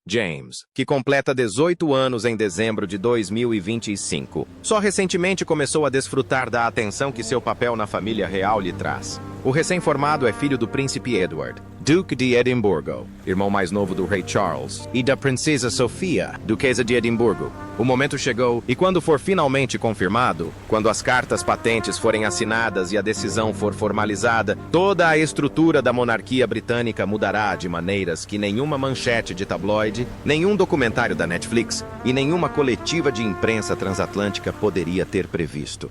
James, que completa 18 anos em dezembro de 2025. Só recentemente começou a desfrutar da atenção que seu papel na família real lhe traz. O recém-formado é filho do príncipe Edward, Duque de Edimburgo, irmão mais novo do rei Charles, e da princesa Sofia, duquesa de Edimburgo. O momento chegou e quando for finalmente confirmado, quando as cartas patentes forem assinadas e a decisão for formalizada, toda a estrutura da monarquia britânica mudará de maneiras que nenhuma manchete de tabloide, nenhum documentário da Netflix e nenhuma coletiva de imprensa transatlântica poderia ter previsto.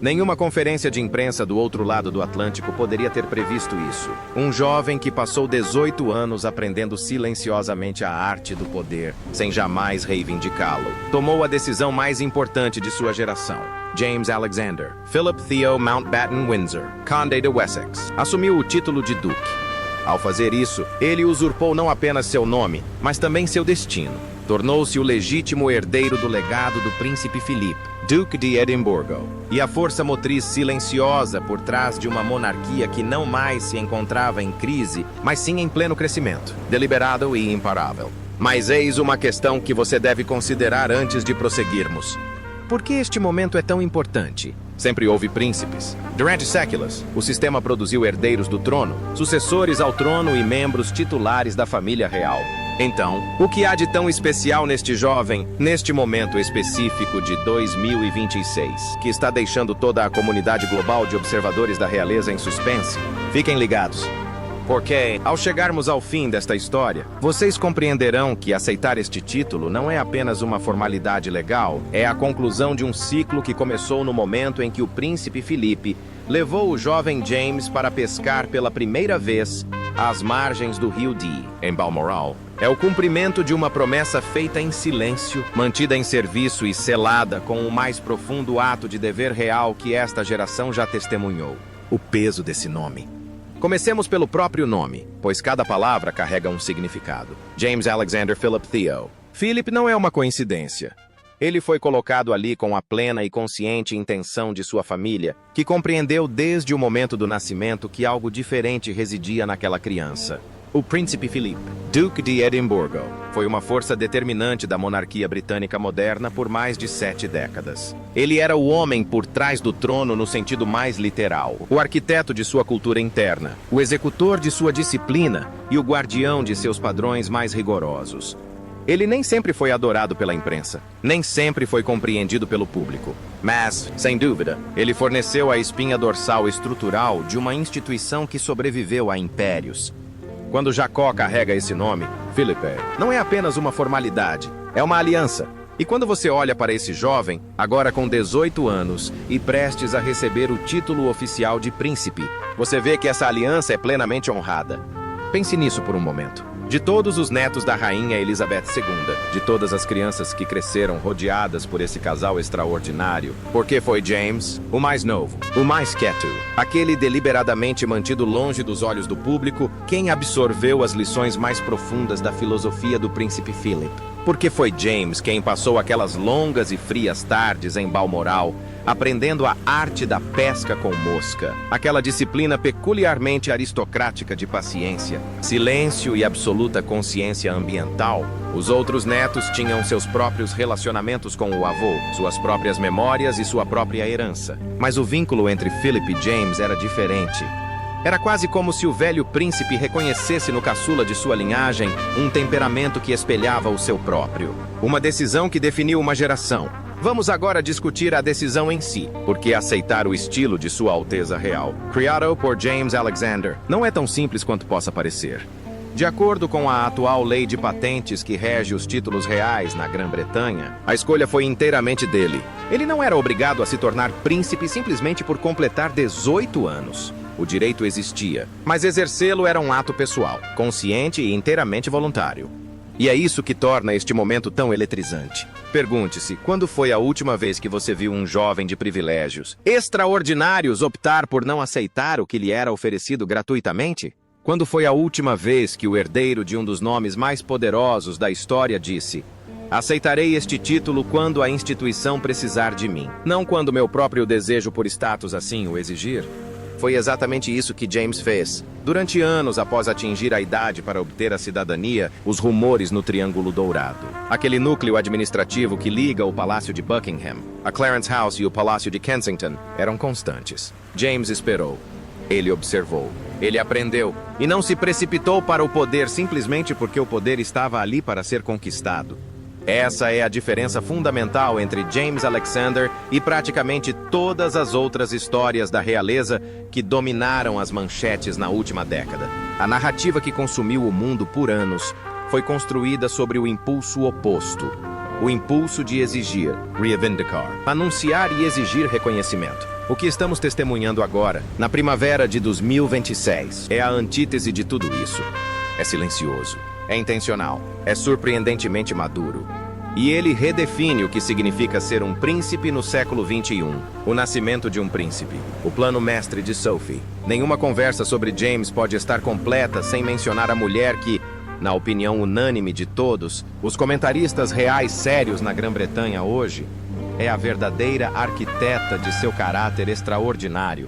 Nenhuma conferência de imprensa do outro lado do Atlântico poderia ter previsto isso. Um jovem que passou 18 anos aprendendo silenciosamente a arte do poder, sem jamais reivindicá-lo, tomou a decisão mais importante de sua geração. James Alexander, Philip Theo Mountbatten Windsor, Conde de Wessex, assumiu o título de Duque. Ao fazer isso, ele usurpou não apenas seu nome, mas também seu destino. Tornou-se o legítimo herdeiro do legado do príncipe Philip, Duque de Edimburgo, e a força motriz silenciosa por trás de uma monarquia que não mais se encontrava em crise, mas sim em pleno crescimento, deliberado e imparável. Mas eis uma questão que você deve considerar antes de prosseguirmos. Por que este momento é tão importante? Sempre houve príncipes. Durante séculos, o sistema produziu herdeiros do trono, sucessores ao trono e membros titulares da família real. Então, o que há de tão especial neste jovem, neste momento específico de 2026, que está deixando toda a comunidade global de observadores da realeza em suspense? Fiquem ligados. Porque, ao chegarmos ao fim desta história, vocês compreenderão que aceitar este título não é apenas uma formalidade legal, é a conclusão de um ciclo que começou no momento em que o príncipe Felipe levou o jovem James para pescar pela primeira vez às margens do rio Dee, em Balmoral. É o cumprimento de uma promessa feita em silêncio, mantida em serviço e selada com o mais profundo ato de dever real que esta geração já testemunhou. O peso desse nome. Comecemos pelo próprio nome, pois cada palavra carrega um significado. James Alexander Philip Theo. Philip não é uma coincidência. Ele foi colocado ali com a plena e consciente intenção de sua família, que compreendeu desde o momento do nascimento que algo diferente residia naquela criança. O príncipe Philip, Duque de Edimburgo, foi uma força determinante da monarquia britânica moderna por mais de 7 décadas. Ele era o homem por trás do trono no sentido mais literal, o arquiteto de sua cultura interna, o executor de sua disciplina e o guardião de seus padrões mais rigorosos. Ele nem sempre foi adorado pela imprensa, nem sempre foi compreendido pelo público. Mas, sem dúvida, ele forneceu a espinha dorsal estrutural de uma instituição que sobreviveu a impérios. Quando Jacó carrega esse nome, Filipe, não é apenas uma formalidade, é uma aliança. E quando você olha para esse jovem, agora com 18 anos e prestes a receber o título oficial de príncipe, você vê que essa aliança é plenamente honrada. Pense nisso por um momento. De todos os netos da rainha Elizabeth II, de todas as crianças que cresceram rodeadas por esse casal extraordinário, porque foi James, o mais novo, o mais quieto, aquele deliberadamente mantido longe dos olhos do público, quem absorveu as lições mais profundas da filosofia do príncipe Philip. Porque foi James quem passou aquelas longas e frias tardes em Balmoral, aprendendo a arte da pesca com mosca, aquela disciplina peculiarmente aristocrática de paciência, silêncio e absoluta consciência ambiental. Os outros netos tinham seus próprios relacionamentos com o avô, suas próprias memórias e sua própria herança. Mas o vínculo entre Philip e James era diferente. Era quase como se o velho príncipe reconhecesse no caçula de sua linhagem um temperamento que espelhava o seu próprio. Uma decisão que definiu uma geração. Vamos agora discutir a decisão em si, porque aceitar o estilo de Sua Alteza Real, criado por James Alexander, não é tão simples quanto possa parecer. De acordo com a atual lei de patentes que rege os títulos reais na Grã-Bretanha, a escolha foi inteiramente dele. Ele não era obrigado a se tornar príncipe simplesmente por completar 18 anos. O direito existia, mas exercê-lo era um ato pessoal, consciente e inteiramente voluntário. E é isso que torna este momento tão eletrizante. Pergunte-se, quando foi a última vez que você viu um jovem de privilégios extraordinários optar por não aceitar o que lhe era oferecido gratuitamente? Quando foi a última vez que o herdeiro de um dos nomes mais poderosos da história disse: aceitarei este título quando a instituição precisar de mim, não quando meu próprio desejo por status assim o exigir? Foi exatamente isso que James fez. Durante anos após atingir a idade para obter a cidadania, os rumores no Triângulo Dourado, aquele núcleo administrativo que liga o Palácio de Buckingham, a Clarence House e o Palácio de Kensington, eram constantes. James esperou. Ele observou. Ele aprendeu. E não se precipitou para o poder simplesmente porque o poder estava ali para ser conquistado. Essa é a diferença fundamental entre James Alexander e praticamente todas as outras histórias da realeza que dominaram as manchetes na última década. A narrativa que consumiu o mundo por anos foi construída sobre o impulso oposto. O impulso de exigir, reivindicar, anunciar e exigir reconhecimento. O que estamos testemunhando agora, na primavera de 2026, é a antítese de tudo isso. É silencioso, é intencional, é surpreendentemente maduro. E ele redefine o que significa ser um príncipe no século XXI. O nascimento de um príncipe. O plano mestre de Sophie. Nenhuma conversa sobre James pode estar completa sem mencionar a mulher que, na opinião unânime de todos, os comentaristas reais sérios na Grã-Bretanha hoje, é a verdadeira arquiteta de seu caráter extraordinário,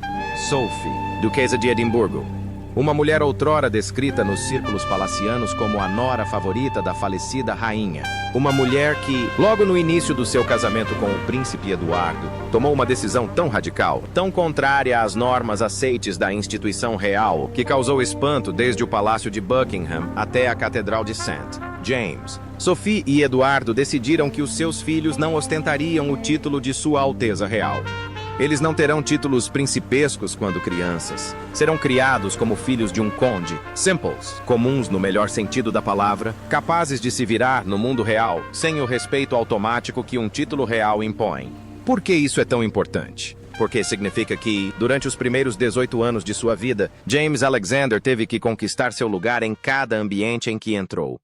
Sophie, duquesa de Edimburgo. Uma mulher outrora descrita nos círculos palacianos como a nora favorita da falecida rainha. Uma mulher que, logo no início do seu casamento com o príncipe Eduardo, tomou uma decisão tão radical, tão contrária às normas aceites da instituição real, que causou espanto desde o Palácio de Buckingham até a Catedral de St. James. Sophie e Eduardo decidiram que os seus filhos não ostentariam o título de Sua Alteza Real. Eles não terão títulos principescos quando crianças. Serão criados como filhos de um conde, simples, comuns no melhor sentido da palavra, capazes de se virar no mundo real, sem o respeito automático que um título real impõe. Por que isso é tão importante? Porque significa que, durante os primeiros 18 anos de sua vida, James Alexander teve que conquistar seu lugar em cada ambiente em que entrou.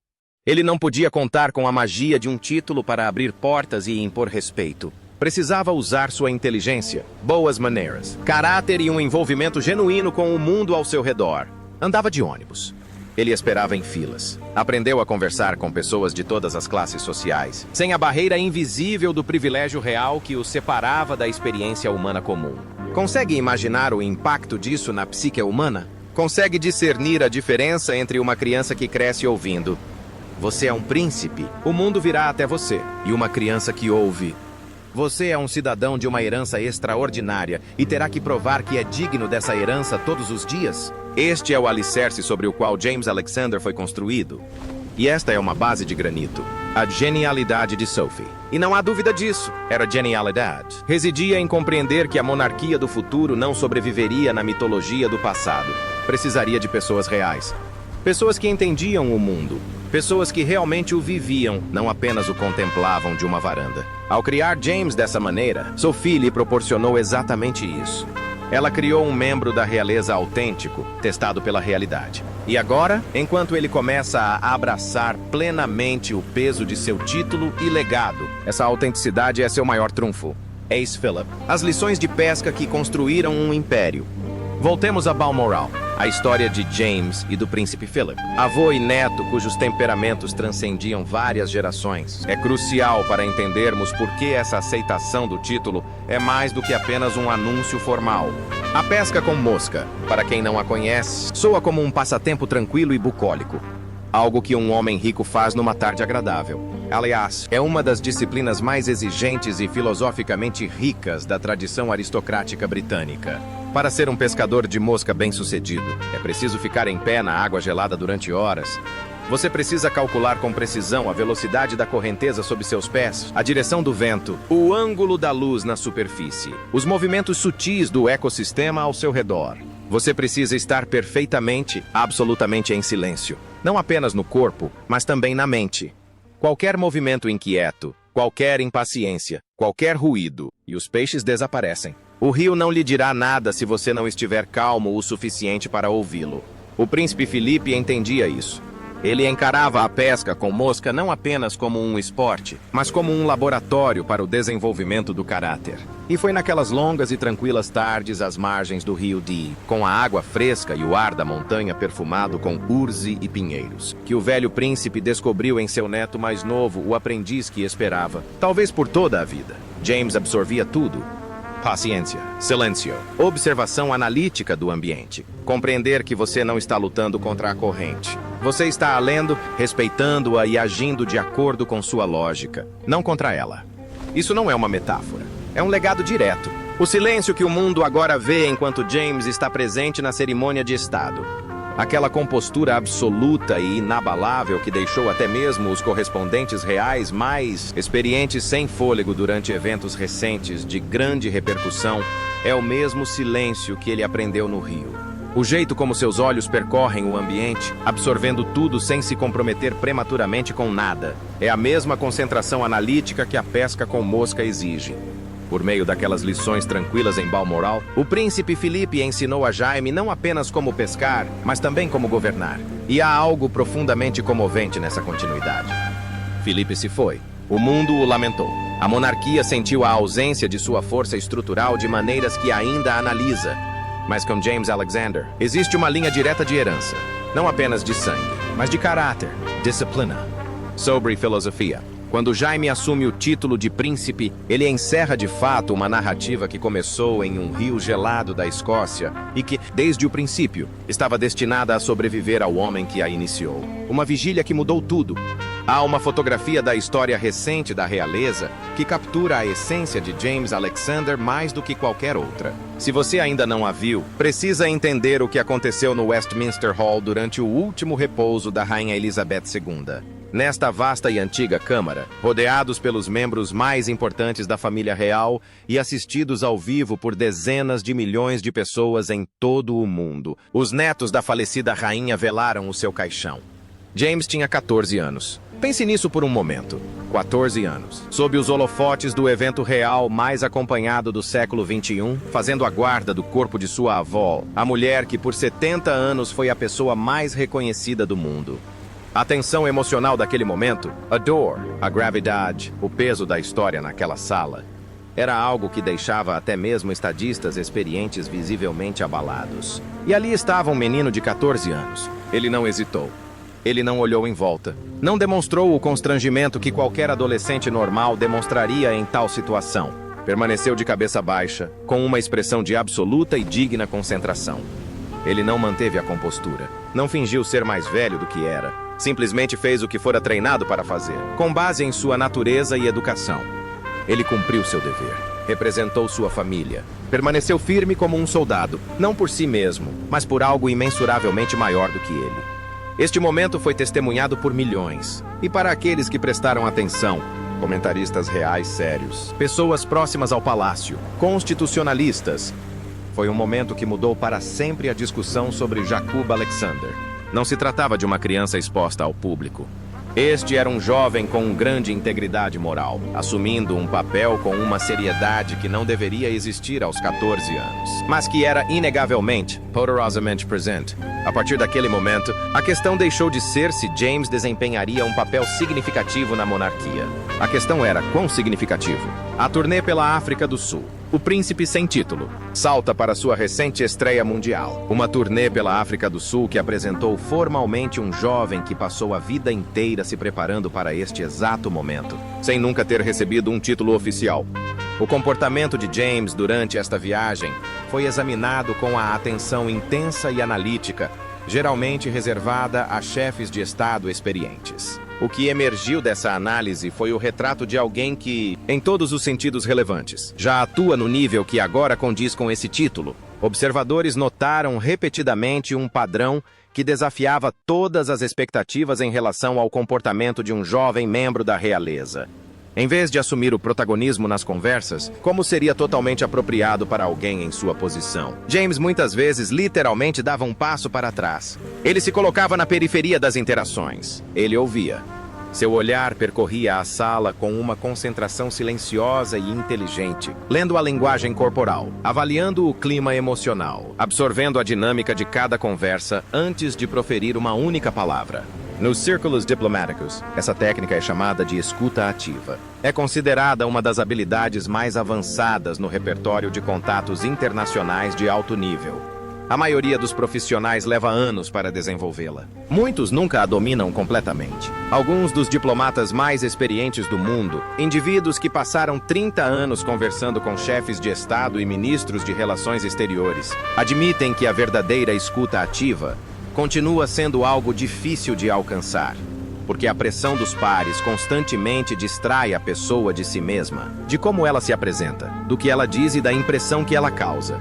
Ele não podia contar com a magia de um título para abrir portas e impor respeito. Precisava usar sua inteligência, boas maneiras, caráter e um envolvimento genuíno com o mundo ao seu redor. Andava de ônibus. Ele esperava em filas. Aprendeu a conversar com pessoas de todas as classes sociais, sem a barreira invisível do privilégio real que o separava da experiência humana comum. Consegue imaginar o impacto disso na psique humana? Consegue discernir a diferença entre uma criança que cresce ouvindo "Você é um príncipe, o mundo virá até você", e uma criança que ouve "Você é um cidadão de uma herança extraordinária e terá que provar que é digno dessa herança todos os dias"? Este é o alicerce sobre o qual James Alexander foi construído. E esta é uma base de granito. A genialidade de Sophie. E não há dúvida disso. Era genialidade. Residia em compreender que a monarquia do futuro não sobreviveria na mitologia do passado. Precisaria de pessoas reais. Pessoas que entendiam o mundo. Pessoas que realmente o viviam, não apenas o contemplavam de uma varanda. Ao criar James dessa maneira, Sophie lhe proporcionou exatamente isso. Ela criou um membro da realeza autêntico, testado pela realidade. E agora, enquanto ele começa a abraçar plenamente o peso de seu título e legado, essa autenticidade é seu maior trunfo. Eis Philip. As lições de pesca que construíram um império. Voltemos a Balmoral, a história de James e do príncipe Philip, avô e neto cujos temperamentos transcendiam várias gerações. É crucial para entendermos por que essa aceitação do título é mais do que apenas um anúncio formal. A pesca com mosca, para quem não a conhece, soa como um passatempo tranquilo e bucólico. Algo que um homem rico faz numa tarde agradável. Aliás, é uma das disciplinas mais exigentes e filosoficamente ricas da tradição aristocrática britânica. Para ser um pescador de mosca bem-sucedido, é preciso ficar em pé na água gelada durante horas. Você precisa calcular com precisão a velocidade da correnteza sob seus pés, a direção do vento, o ângulo da luz na superfície, os movimentos sutis do ecossistema ao seu redor. Você precisa estar perfeitamente, absolutamente em silêncio. Não apenas no corpo, mas também na mente. Qualquer movimento inquieto, qualquer impaciência, qualquer ruído, e os peixes desaparecem. O rio não lhe dirá nada se você não estiver calmo o suficiente para ouvi-lo. O príncipe Felipe entendia isso. Ele encarava a pesca com mosca não apenas como um esporte, mas como um laboratório para o desenvolvimento do caráter. E foi naquelas longas e tranquilas tardes às margens do rio Dee, com a água fresca e o ar da montanha perfumado com urze e pinheiros, que o velho príncipe descobriu em seu neto mais novo o aprendiz que esperava, talvez por toda a vida. James absorvia tudo. Paciência. Silêncio. Observação analítica do ambiente. Compreender que você não está lutando contra a corrente. Você está a lendo, respeitando-a e agindo de acordo com sua lógica, não contra ela. Isso não é uma metáfora. É um legado direto. O silêncio que o mundo agora vê enquanto James está presente na cerimônia de Estado. Aquela compostura absoluta e inabalável que deixou até mesmo os correspondentes reais mais experientes sem fôlego durante eventos recentes de grande repercussão é o mesmo silêncio que ele aprendeu no Rio. O jeito como seus olhos percorrem o ambiente, absorvendo tudo sem se comprometer prematuramente com nada, é a mesma concentração analítica que a pesca com mosca exige. Por meio daquelas lições tranquilas em Balmoral, o príncipe Felipe ensinou a Jaime não apenas como pescar, mas também como governar. E há algo profundamente comovente nessa continuidade. Felipe se foi. O mundo o lamentou. A monarquia sentiu a ausência de sua força estrutural de maneiras que ainda analisa. Mas com James Alexander, existe uma linha direta de herança. Não apenas de sangue, mas de caráter, disciplina, sobre filosofia. Quando Jaime assume o título de príncipe, ele encerra de fato uma narrativa que começou em um rio gelado da Escócia e que, desde o princípio, estava destinada a sobreviver ao homem que a iniciou. Uma vigília que mudou tudo. Há uma fotografia da história recente da realeza que captura a essência de James Alexander mais do que qualquer outra. Se você ainda não a viu, precisa entender o que aconteceu no Westminster Hall durante o último repouso da Rainha Elizabeth II. Nesta vasta e antiga câmara, rodeados pelos membros mais importantes da família real e assistidos ao vivo por dezenas de milhões de pessoas em todo o mundo, os netos da falecida rainha velaram o seu caixão. James tinha 14 anos. Pense nisso por um momento. 14 anos. Sob os holofotes do evento real mais acompanhado do século XXI, fazendo a guarda do corpo de sua avó, a mulher que por 70 anos foi a pessoa mais reconhecida do mundo. A tensão emocional daquele momento, a dor, a gravidade, o peso da história naquela sala, era algo que deixava até mesmo estadistas experientes visivelmente abalados. E ali estava um menino de 14 anos. Ele não hesitou. Ele não olhou em volta. Não demonstrou o constrangimento que qualquer adolescente normal demonstraria em tal situação. Permaneceu de cabeça baixa, com uma expressão de absoluta e digna concentração. Ele não manteve a compostura. Não fingiu ser mais velho do que era. Simplesmente fez o que fora treinado para fazer, com base em sua natureza e educação. Ele cumpriu seu dever, representou sua família, permaneceu firme como um soldado, não por si mesmo, mas por algo imensuravelmente maior do que ele. Este momento foi testemunhado por milhões, e para aqueles que prestaram atenção, comentaristas reais sérios, pessoas próximas ao palácio, constitucionalistas, foi um momento que mudou para sempre a discussão sobre Jacob Alexander. Não se tratava de uma criança exposta ao público. Este era um jovem com grande integridade moral, assumindo um papel com uma seriedade que não deveria existir aos 14 anos, mas que era inegavelmente, poderosamente presente. A partir daquele momento, a questão deixou de ser se James desempenharia um papel significativo na monarquia. A questão era quão significativo. A turnê pela África do Sul. O Príncipe Sem Título salta para sua recente estreia mundial. Uma turnê pela África do Sul que apresentou formalmente um jovem que passou a vida inteira se preparando para este exato momento, sem nunca ter recebido um título oficial. O comportamento de James durante esta viagem foi examinado com a atenção intensa e analítica, geralmente reservada a chefes de Estado experientes. O que emergiu dessa análise foi o retrato de alguém que, em todos os sentidos relevantes, já atua no nível que agora condiz com esse título. Observadores notaram repetidamente um padrão que desafiava todas as expectativas em relação ao comportamento de um jovem membro da realeza. Em vez de assumir o protagonismo nas conversas, como seria totalmente apropriado para alguém em sua posição, James muitas vezes literalmente dava um passo para trás. Ele se colocava na periferia das interações. Ele ouvia. Seu olhar percorria a sala com uma concentração silenciosa e inteligente, lendo a linguagem corporal, avaliando o clima emocional, absorvendo a dinâmica de cada conversa antes de proferir uma única palavra. Nos círculos diplomáticos, essa técnica é chamada de escuta ativa. É considerada uma das habilidades mais avançadas no repertório de contatos internacionais de alto nível. A maioria dos profissionais leva anos para desenvolvê-la. Muitos nunca a dominam completamente. Alguns dos diplomatas mais experientes do mundo, indivíduos que passaram 30 anos conversando com chefes de Estado e ministros de relações exteriores, admitem que a verdadeira escuta ativa continua sendo algo difícil de alcançar, porque a pressão dos pares constantemente distrai a pessoa de si mesma, de como ela se apresenta, do que ela diz e da impressão que ela causa.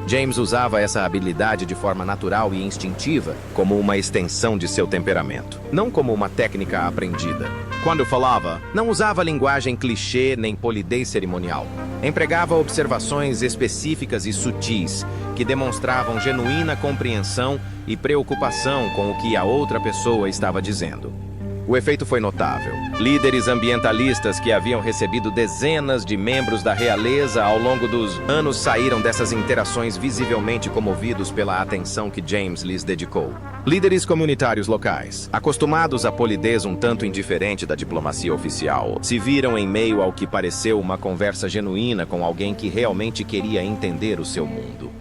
James usava essa habilidade de forma natural e instintiva, como uma extensão de seu temperamento, não como uma técnica aprendida. Quando falava, não usava linguagem clichê nem polidez cerimonial. Empregava observações específicas e sutis, que demonstravam genuína compreensão e preocupação com o que a outra pessoa estava dizendo. O efeito foi notável. Líderes ambientalistas que haviam recebido dezenas de membros da realeza ao longo dos anos saíram dessas interações visivelmente comovidos pela atenção que James lhes dedicou. Líderes comunitários locais, acostumados à polidez um tanto indiferente da diplomacia oficial, se viram em meio ao que pareceu uma conversa genuína com alguém que realmente queria entender o seu mundo.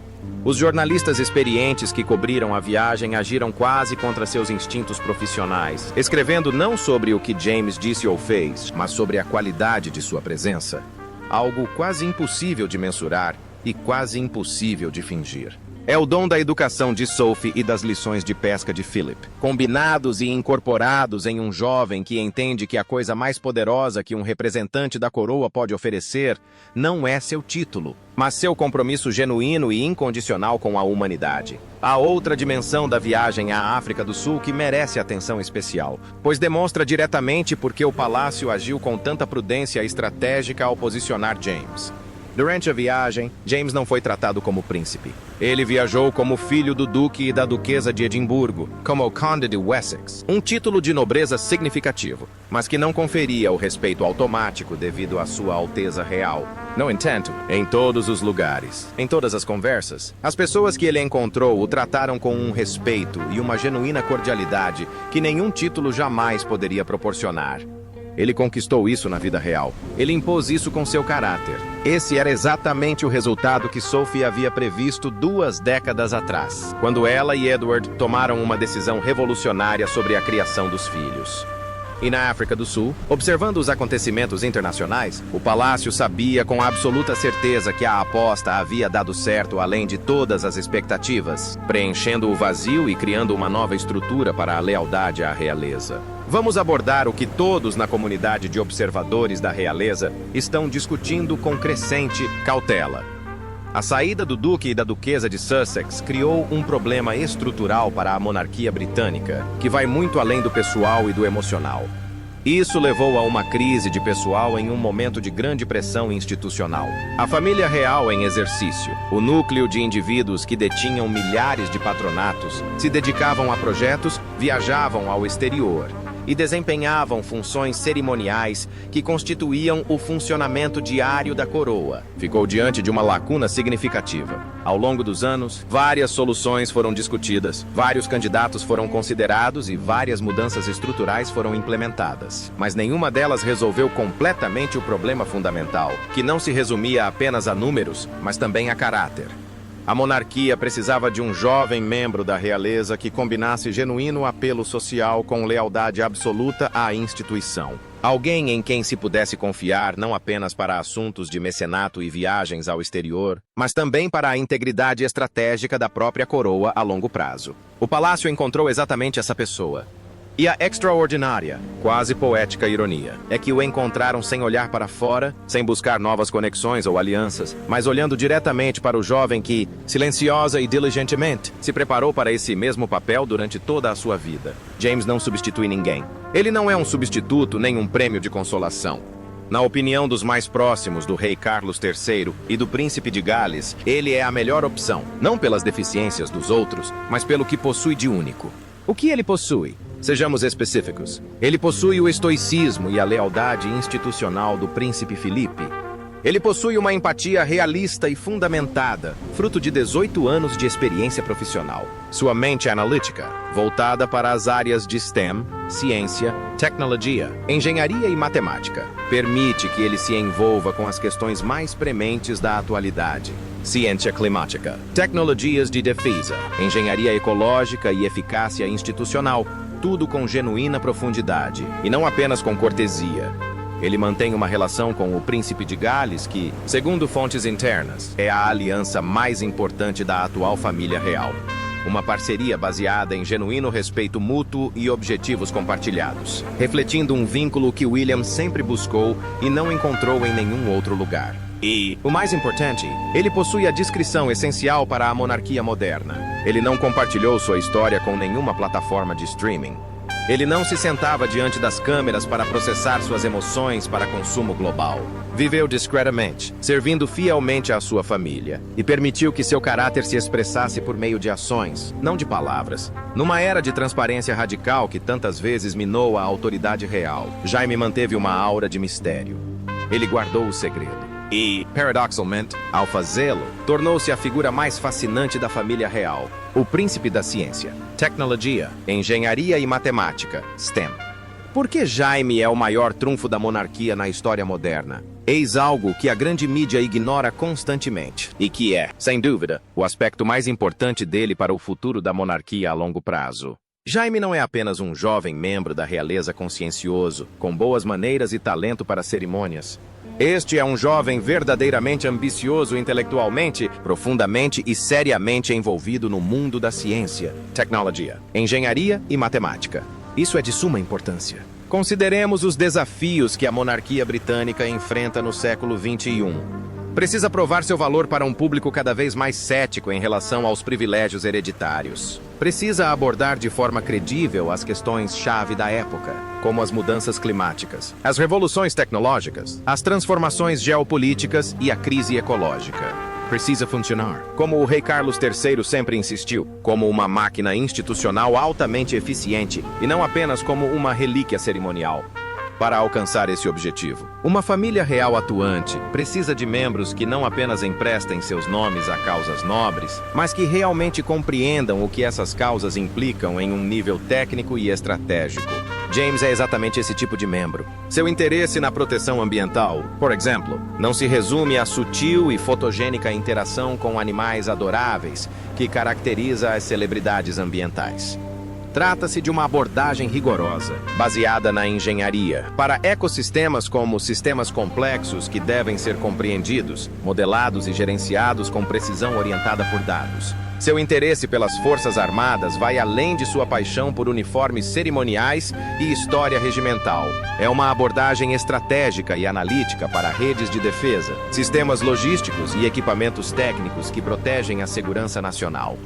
Os jornalistas experientes que cobriram a viagem agiram quase contra seus instintos profissionais, escrevendo não sobre o que James disse ou fez, mas sobre a qualidade de sua presença. Algo quase impossível de mensurar e quase impossível de fingir. É o dom da educação de Sophie e das lições de pesca de Philip, combinados e incorporados em um jovem que entende que a coisa mais poderosa que um representante da coroa pode oferecer não é seu título, mas seu compromisso genuíno e incondicional com a humanidade. Há outra dimensão da viagem à África do Sul que merece atenção especial, pois demonstra diretamente por que o palácio agiu com tanta prudência estratégica ao posicionar James. Durante a viagem, James não foi tratado como príncipe. Ele viajou como filho do duque e da duquesa de Edimburgo, como o Conde de Wessex, um título de nobreza significativo, mas que não conferia o respeito automático devido à sua alteza real. No entanto, em todos os lugares, em todas as conversas, as pessoas que ele encontrou o trataram com um respeito e uma genuína cordialidade que nenhum título jamais poderia proporcionar. Ele conquistou isso na vida real. Ele impôs isso com seu caráter. Esse era exatamente o resultado que Sophie havia previsto 2 décadas atrás, quando ela e Edward tomaram uma decisão revolucionária sobre a criação dos filhos. E na África do Sul, observando os acontecimentos internacionais, o palácio sabia com absoluta certeza que a aposta havia dado certo além de todas as expectativas, preenchendo o vazio e criando uma nova estrutura para a lealdade à realeza. Vamos abordar o que todos na comunidade de observadores da realeza estão discutindo com crescente cautela. A saída do duque e da duquesa de Sussex criou um problema estrutural para a monarquia britânica, que vai muito além do pessoal e do emocional. Isso levou a uma crise de pessoal em um momento de grande pressão institucional. A família real em exercício, o núcleo de indivíduos que detinham milhares de patronatos, se dedicavam a projetos, viajavam ao exterior e desempenhavam funções cerimoniais que constituíam o funcionamento diário da coroa. Ficou diante de uma lacuna significativa. Ao longo dos anos, várias soluções foram discutidas, vários candidatos foram considerados e várias mudanças estruturais foram implementadas. Mas nenhuma delas resolveu completamente o problema fundamental, que não se resumia apenas a números, mas também a caráter. A monarquia precisava de um jovem membro da realeza que combinasse genuíno apelo social com lealdade absoluta à instituição. Alguém em quem se pudesse confiar não apenas para assuntos de mecenato e viagens ao exterior, mas também para a integridade estratégica da própria coroa a longo prazo. O palácio encontrou exatamente essa pessoa. E a extraordinária, quase poética ironia, é que o encontraram sem olhar para fora, sem buscar novas conexões ou alianças, mas olhando diretamente para o jovem que, silenciosa e diligentemente, se preparou para esse mesmo papel durante toda a sua vida. James não substitui ninguém. Ele não é um substituto nem um prêmio de consolação. Na opinião dos mais próximos do rei Carlos III e do príncipe de Gales, ele é a melhor opção, não pelas deficiências dos outros, mas pelo que possui de único. O que ele possui? Sejamos específicos. Ele possui o estoicismo e a lealdade institucional do príncipe Felipe. Ele possui uma empatia realista e fundamentada, fruto de 18 anos de experiência profissional. Sua mente analítica, voltada para as áreas de STEM, ciência, tecnologia, engenharia e matemática, permite que ele se envolva com as questões mais prementes da atualidade. Ciência climática, tecnologias de defesa, engenharia ecológica e eficácia institucional, tudo com genuína profundidade, e não apenas com cortesia. Ele mantém uma relação com o Príncipe de Gales que, segundo fontes internas, é a aliança mais importante da atual família real. Uma parceria baseada em genuíno respeito mútuo e objetivos compartilhados, refletindo um vínculo que William sempre buscou e não encontrou em nenhum outro lugar. E, o mais importante, ele possui a discrição essencial para a monarquia moderna. Ele não compartilhou sua história com nenhuma plataforma de streaming. Ele não se sentava diante das câmeras para processar suas emoções para consumo global. Viveu discretamente, servindo fielmente à sua família, e permitiu que seu caráter se expressasse por meio de ações, não de palavras. Numa era de transparência radical que tantas vezes minou a autoridade real, Jaime manteve uma aura de mistério. Ele guardou o segredo. E, paradoxalmente, ao fazê-lo, tornou-se a figura mais fascinante da família real, o príncipe da ciência, tecnologia, engenharia e matemática, STEM. Por que Jaime é o maior trunfo da monarquia na história moderna? Eis algo que a grande mídia ignora constantemente, e que é, sem dúvida, o aspecto mais importante dele para o futuro da monarquia a longo prazo. Jaime não é apenas um jovem membro da realeza consciencioso, com boas maneiras e talento para cerimônias. Este é um jovem verdadeiramente ambicioso intelectualmente, profundamente e seriamente envolvido no mundo da ciência, tecnologia, engenharia e matemática. Isso é de suma importância. Consideremos os desafios que a monarquia britânica enfrenta no século XXI. Precisa provar seu valor para um público cada vez mais cético em relação aos privilégios hereditários. Precisa abordar de forma credível as questões-chave da época, como as mudanças climáticas, as revoluções tecnológicas, as transformações geopolíticas e a crise ecológica. Precisa funcionar, como o rei Carlos III sempre insistiu, como uma máquina institucional altamente eficiente e não apenas como uma relíquia cerimonial. Para alcançar esse objetivo, uma família real atuante precisa de membros que não apenas emprestem seus nomes a causas nobres, mas que realmente compreendam o que essas causas implicam em um nível técnico e estratégico. James é exatamente esse tipo de membro. Seu interesse na proteção ambiental, por exemplo, não se resume à sutil e fotogênica interação com animais adoráveis que caracteriza as celebridades ambientais. Trata-se de uma abordagem rigorosa, baseada na engenharia, para ecossistemas como sistemas complexos que devem ser compreendidos, modelados e gerenciados com precisão orientada por dados. Seu interesse pelas Forças Armadas vai além de sua paixão por uniformes cerimoniais e história regimental. É uma abordagem estratégica e analítica para redes de defesa, sistemas logísticos e equipamentos técnicos que protegem a segurança nacional.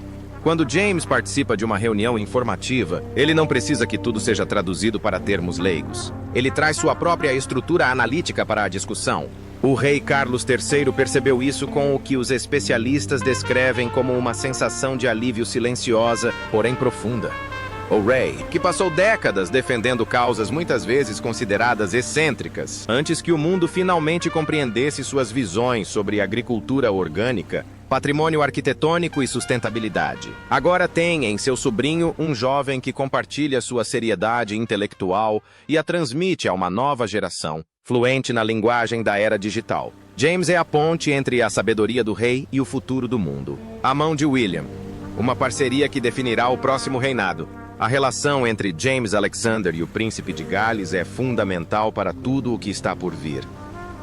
Quando James participa de uma reunião informativa, ele não precisa que tudo seja traduzido para termos leigos. Ele traz sua própria estrutura analítica para a discussão. O rei Carlos III percebeu isso com o que os especialistas descrevem como uma sensação de alívio silenciosa, porém profunda. O rei, que passou décadas defendendo causas muitas vezes consideradas excêntricas, antes que o mundo finalmente compreendesse suas visões sobre agricultura orgânica, patrimônio arquitetônico e sustentabilidade. Agora tem em seu sobrinho um jovem que compartilha sua seriedade intelectual e a transmite a uma nova geração, fluente na linguagem da era digital. James é a ponte entre a sabedoria do rei e o futuro do mundo. A mão de William, uma parceria que definirá o próximo reinado. A relação entre James Alexander e o Príncipe de Gales é fundamental para tudo o que está por vir.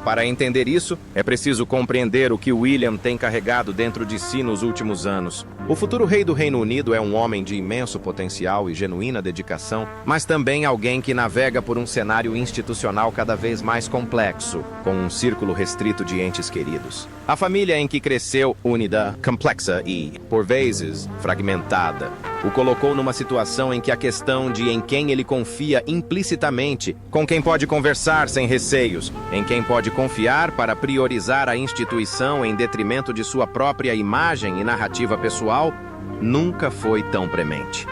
Para entender isso, é preciso compreender o que William tem carregado dentro de si nos últimos anos. O futuro rei do Reino Unido é um homem de imenso potencial e genuína dedicação, mas também alguém que navega por um cenário institucional cada vez mais complexo, com um círculo restrito de entes queridos. A família em que cresceu, úmida, complexa e, por vezes, fragmentada, o colocou numa situação em que a questão de em quem ele confia implicitamente, com quem pode conversar sem receios, em quem pode confiar para priorizar a instituição em detrimento de sua própria imagem e narrativa pessoal, nunca foi tão premente.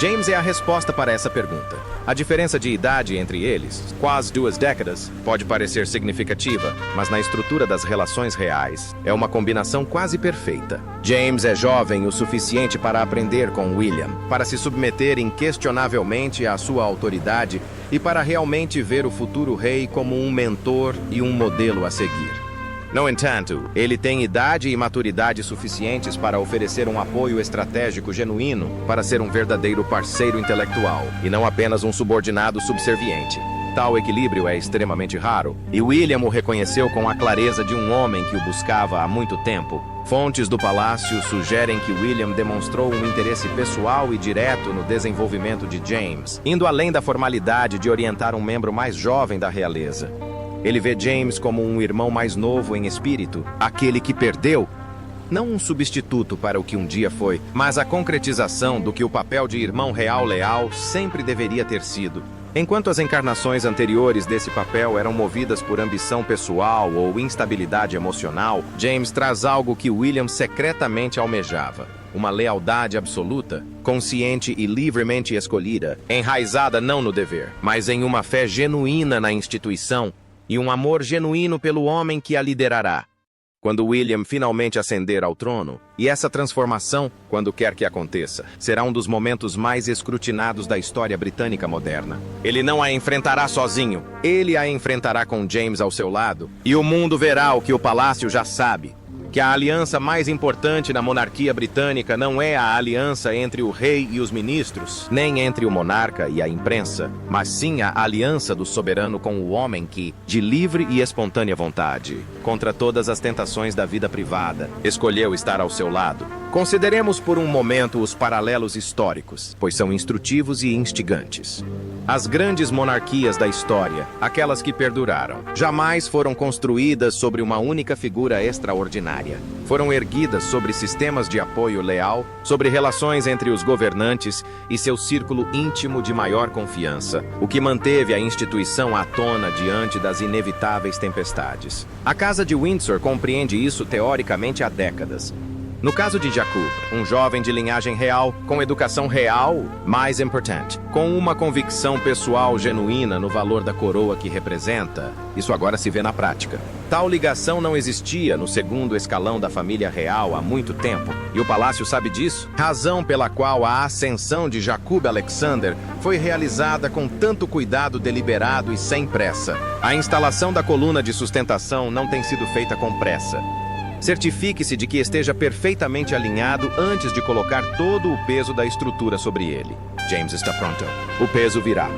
James é a resposta para essa pergunta. A diferença de idade entre eles, quase 2 décadas, pode parecer significativa, mas na estrutura das relações reais, é uma combinação quase perfeita. James é jovem o suficiente para aprender com William, para se submeter inquestionavelmente à sua autoridade e para realmente ver o futuro rei como um mentor e um modelo a seguir. No entanto, ele tem idade e maturidade suficientes para oferecer um apoio estratégico genuíno para ser um verdadeiro parceiro intelectual e não apenas um subordinado subserviente. Tal equilíbrio é extremamente raro, e William o reconheceu com a clareza de um homem que o buscava há muito tempo. Fontes do palácio sugerem que William demonstrou um interesse pessoal e direto no desenvolvimento de James, indo além da formalidade de orientar um membro mais jovem da realeza. Ele vê James como um irmão mais novo em espírito, aquele que perdeu. Não um substituto para o que um dia foi, mas a concretização do que o papel de irmão real leal sempre deveria ter sido. Enquanto as encarnações anteriores desse papel eram movidas por ambição pessoal ou instabilidade emocional, James traz algo que William secretamente almejava. Uma lealdade absoluta, consciente e livremente escolhida, enraizada não no dever, mas em uma fé genuína na instituição, e um amor genuíno pelo homem que a liderará. Quando William finalmente ascender ao trono, e essa transformação, quando quer que aconteça, será um dos momentos mais escrutinados da história britânica moderna. Ele não a enfrentará sozinho, ele a enfrentará com James ao seu lado, e o mundo verá o que o palácio já sabe, que a aliança mais importante na monarquia britânica não é a aliança entre o rei e os ministros, nem entre o monarca e a imprensa, mas sim a aliança do soberano com o homem que, de livre e espontânea vontade, contra todas as tentações da vida privada, escolheu estar ao seu lado. Consideremos por um momento os paralelos históricos, pois são instrutivos e instigantes. As grandes monarquias da história, aquelas que perduraram, jamais foram construídas sobre uma única figura extraordinária. Foram erguidas sobre sistemas de apoio leal, sobre relações entre os governantes e seu círculo íntimo de maior confiança, o que manteve a instituição à tona diante das inevitáveis tempestades. A Casa de Windsor compreende isso teoricamente há décadas. No caso de Jacob, um jovem de linhagem real, com educação real, mais importante, com uma convicção pessoal genuína no valor da coroa que representa, isso agora se vê na prática. Tal ligação não existia no segundo escalão da família real há muito tempo, e o palácio sabe disso, razão pela qual a ascensão de Jacob Alexander foi realizada com tanto cuidado deliberado e sem pressa. A instalação da coluna de sustentação não tem sido feita com pressa. Certifique-se de que esteja perfeitamente alinhado antes de colocar todo o peso da estrutura sobre ele. James está pronto. O peso virá.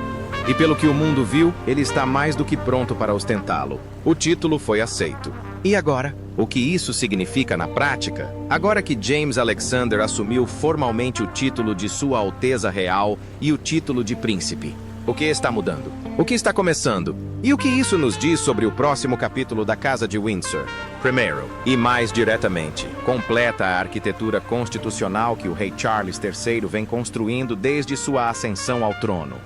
E pelo que o mundo viu, ele está mais do que pronto para ostentá-lo. O título foi aceito. E agora? O que isso significa na prática? Agora que James Alexander assumiu formalmente o título de Sua Alteza Real e o título de Príncipe, o que está mudando? O que está começando? E o que isso nos diz sobre o próximo capítulo da Casa de Windsor? Primeiro, e mais diretamente, completa a arquitetura constitucional que o rei Charles III vem construindo desde sua ascensão ao trono.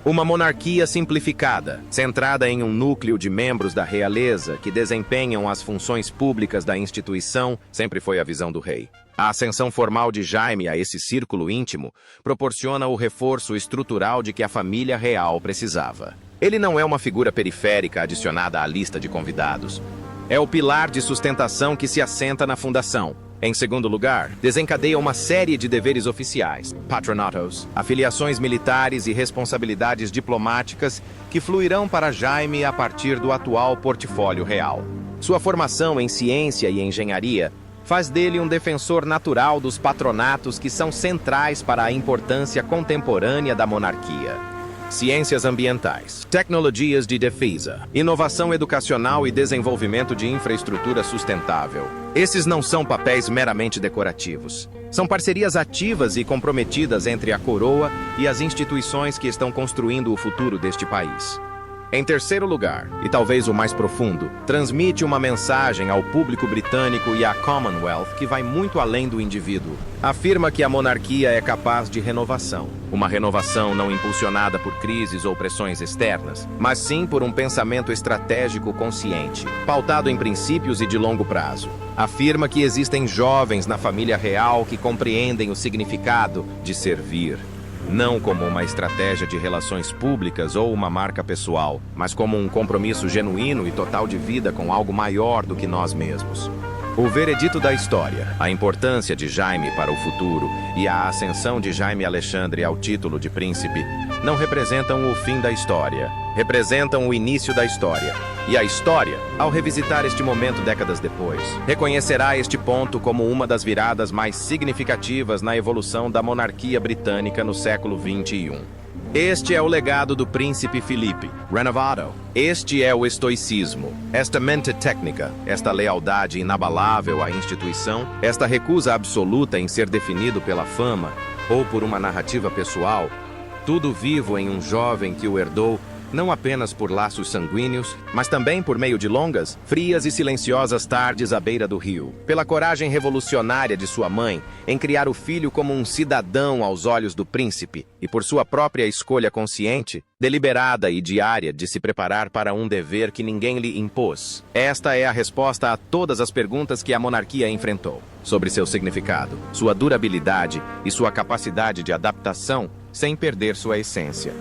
Uma monarquia simplificada, centrada em um núcleo de membros da realeza que desempenham as funções públicas da instituição, sempre foi a visão do rei. A ascensão formal de Jaime a esse círculo íntimo proporciona o reforço estrutural de que a família real precisava. Ele não é uma figura periférica adicionada à lista de convidados. É o pilar de sustentação que se assenta na fundação. Em segundo lugar, desencadeia uma série de deveres oficiais, patronatos, afiliações militares e responsabilidades diplomáticas que fluirão para Jaime a partir do atual portfólio real. Sua formação em ciência e engenharia faz dele um defensor natural dos patronatos que são centrais para a importância contemporânea da monarquia. Ciências ambientais, tecnologias de defesa, inovação educacional e desenvolvimento de infraestrutura sustentável. Esses não são papéis meramente decorativos. São parcerias ativas e comprometidas entre a coroa e as instituições que estão construindo o futuro deste país. Em terceiro lugar, e talvez o mais profundo, transmite uma mensagem ao público britânico e à Commonwealth que vai muito além do indivíduo. Afirma que a monarquia é capaz de renovação. Uma renovação não impulsionada por crises ou pressões externas, mas sim por um pensamento estratégico consciente, pautado em princípios e de longo prazo. Afirma que existem jovens na família real que compreendem o significado de servir. não como uma estratégia de relações públicas ou uma marca pessoal, mas como um compromisso genuíno e total de vida com algo maior do que nós mesmos. O veredito da história, a importância de Jaime para o futuro e a ascensão de Jaime Alexandre ao título de príncipe não representam o fim da história, representam o início da história. E a história, ao revisitar este momento décadas depois, reconhecerá este ponto como uma das viradas mais significativas na evolução da monarquia britânica no século XXI. Este é o legado do príncipe Filipe, renovado. Este é o estoicismo, esta mente técnica, esta lealdade inabalável à instituição, esta recusa absoluta em ser definido pela fama ou por uma narrativa pessoal, tudo vivo em um jovem que o herdou não apenas por laços sanguíneos, mas também por meio de longas, frias e silenciosas tardes à beira do rio. Pela coragem revolucionária de sua mãe em criar o filho como um cidadão aos olhos do príncipe e por sua própria escolha consciente, deliberada e diária de se preparar para um dever que ninguém lhe impôs. Esta é a resposta a todas as perguntas que a monarquia enfrentou, sobre seu significado, sua durabilidade e sua capacidade de adaptação sem perder sua essência.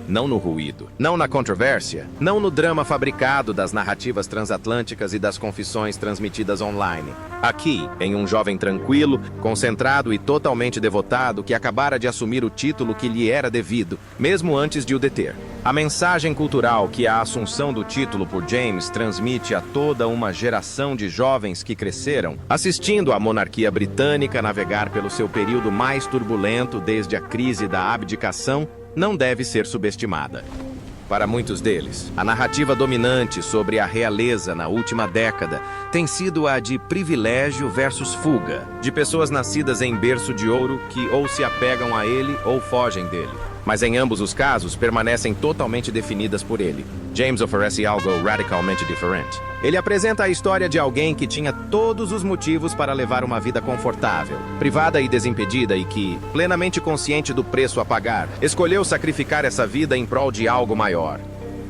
Não no ruído, não na controvérsia, não no drama fabricado das narrativas transatlânticas e das confissões transmitidas online. Aqui, em um jovem tranquilo, concentrado e totalmente devotado que acabara de assumir o título que lhe era devido, mesmo antes de o deter. A mensagem cultural que a assunção do título por James transmite a toda uma geração de jovens que cresceram assistindo a monarquia britânica navegar pelo seu período mais turbulento desde a crise da abdicação não deve ser subestimada. Para muitos deles, a narrativa dominante sobre a realeza na última década tem sido a de privilégio versus fuga, de pessoas nascidas em berço de ouro que ou se apegam a ele ou fogem dele. Mas em ambos os casos permanecem totalmente definidas por ele. James oferece algo radicalmente diferente. Ele apresenta a história de alguém que tinha todos os motivos para levar uma vida confortável, privada e desimpedida e que, plenamente consciente do preço a pagar, escolheu sacrificar essa vida em prol de algo maior.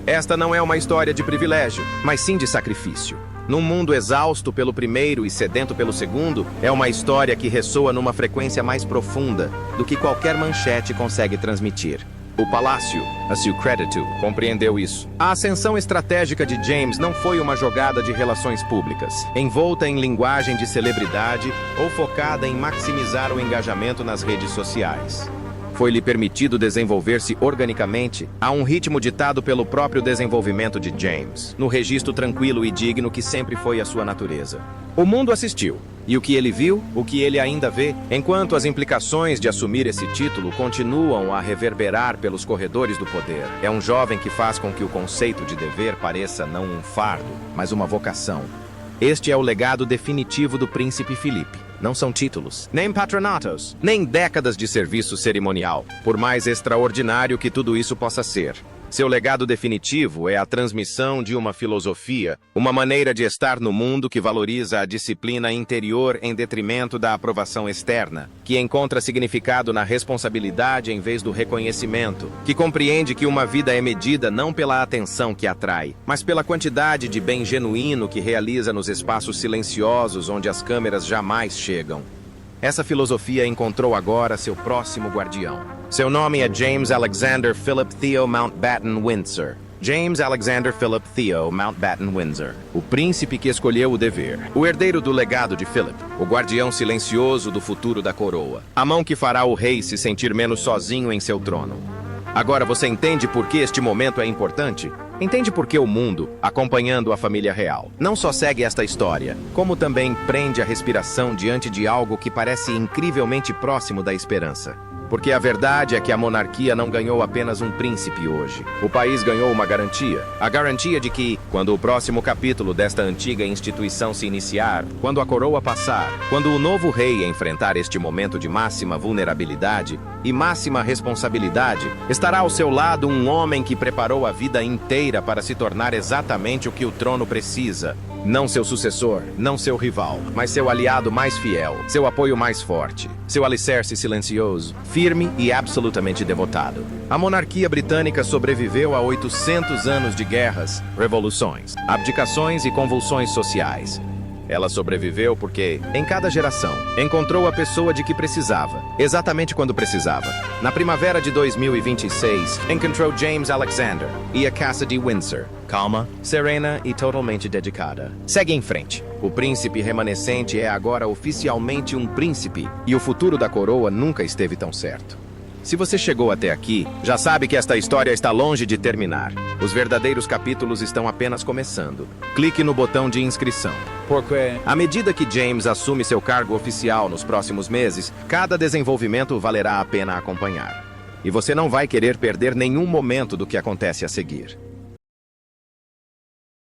Esta não é uma história de privilégio, mas sim de sacrifício. Num mundo exausto pelo primeiro e sedento pelo segundo, é uma história que ressoa numa frequência mais profunda do que qualquer manchete consegue transmitir. O palácio, a seu crédito, compreendeu isso. A ascensão estratégica de James não foi uma jogada de relações públicas, envolta em linguagem de celebridade ou focada em maximizar o engajamento nas redes sociais. Foi-lhe permitido desenvolver-se organicamente a um ritmo ditado pelo próprio desenvolvimento de James, no registro tranquilo e digno que sempre foi a sua natureza. O mundo assistiu, e o que ele viu, o que ele ainda vê, enquanto as implicações de assumir esse título continuam a reverberar pelos corredores do poder. É um jovem que faz com que o conceito de dever pareça não um fardo, mas uma vocação. Este é o legado definitivo do príncipe Filipe. Não são títulos, nem patronatos, nem décadas de serviço cerimonial, por mais extraordinário que tudo isso possa ser. Seu legado definitivo é a transmissão de uma filosofia, uma maneira de estar no mundo que valoriza a disciplina interior em detrimento da aprovação externa, que encontra significado na responsabilidade em vez do reconhecimento, que compreende que uma vida é medida não pela atenção que atrai, mas pela quantidade de bem genuíno que realiza nos espaços silenciosos onde as câmeras jamais chegam. Essa filosofia encontrou agora seu próximo guardião. Seu nome é James Alexander Philip Theo Mountbatten Windsor. James Alexander Philip Theo Mountbatten Windsor, o príncipe que escolheu o dever, o herdeiro do legado de Philip, o guardião silencioso do futuro da coroa, a mão que fará o rei se sentir menos sozinho em seu trono. Agora você entende por que este momento é importante? Entende por que o mundo, acompanhando a família real, não só segue esta história, como também prende a respiração diante de algo que parece incrivelmente próximo da esperança. Porque a verdade é que a monarquia não ganhou apenas um príncipe hoje. O país ganhou uma garantia. A garantia de que, quando o próximo capítulo desta antiga instituição se iniciar, quando a coroa passar, quando o novo rei enfrentar este momento de máxima vulnerabilidade e máxima responsabilidade, estará ao seu lado um homem que preparou a vida inteira para se tornar exatamente o que o trono precisa. Não seu sucessor, não seu rival, mas seu aliado mais fiel, seu apoio mais forte, seu alicerce silencioso, firme e absolutamente devotado. A monarquia britânica sobreviveu a 800 anos de guerras, revoluções, abdicações e convulsões sociais. Ela sobreviveu porque, em cada geração, encontrou a pessoa de que precisava, exatamente quando precisava. Na primavera de 2026, encontrou James Alexander e a Cassidy Windsor. Calma, serena e totalmente dedicada. Segue em frente. O príncipe remanescente é agora oficialmente um príncipe, e o futuro da coroa nunca esteve tão certo. Se você chegou até aqui, já sabe que esta história está longe de terminar. Os verdadeiros capítulos estão apenas começando. Clique no botão de inscrição. Porque À medida que James assume seu cargo oficial nos próximos meses, cada desenvolvimento valerá a pena acompanhar. E você não vai querer perder nenhum momento do que acontece a seguir.